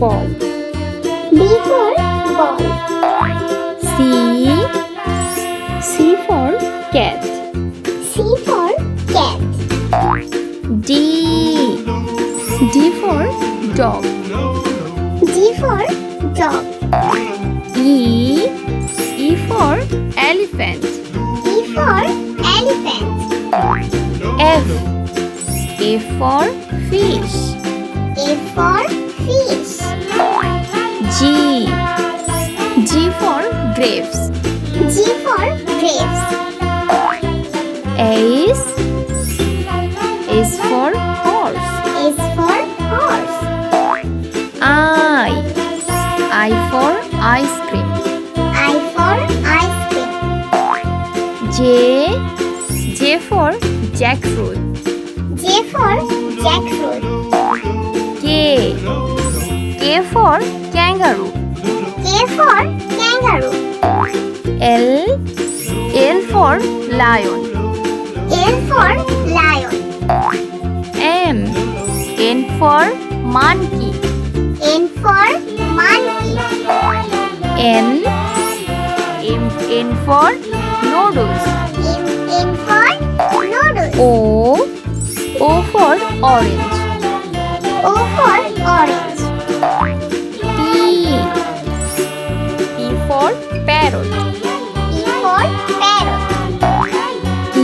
ball. B for ball. C for cat. C for cat. D for dog. D for dog. E for elephant. E for elephant. F for fish. A for fish. G for grapes. G for grapes. S for horse. S for horse. I for ice cream. I for ice cream. J for jackfruit. J for jackfruit. K for kangaroo. K for kangaroo. L for lion. L for lion. N for monkey. N for monkey. N for noodles. N for noodles. O for orange. O for orange. P for parrot. P for parrot. Q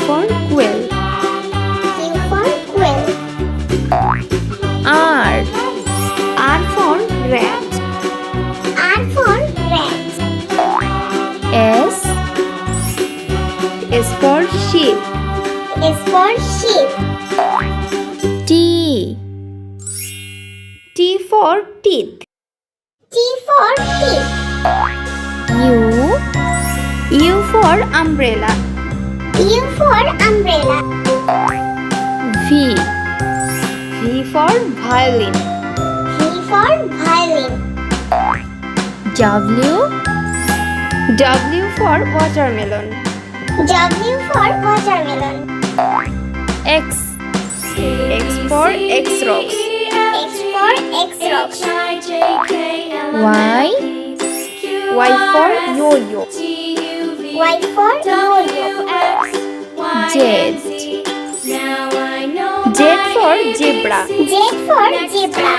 for quill. Q for quill. R for rat. R for rat. S for sheep. S for sheep. T for teeth. T for teeth. U for umbrella. U for umbrella. V for violin. V for violin. W for watermelon. W for watermelon. X for X-rocks. X for X-rocks. Y for yo-yo. Y for yo-yo. Z for zebra. Z for zebra.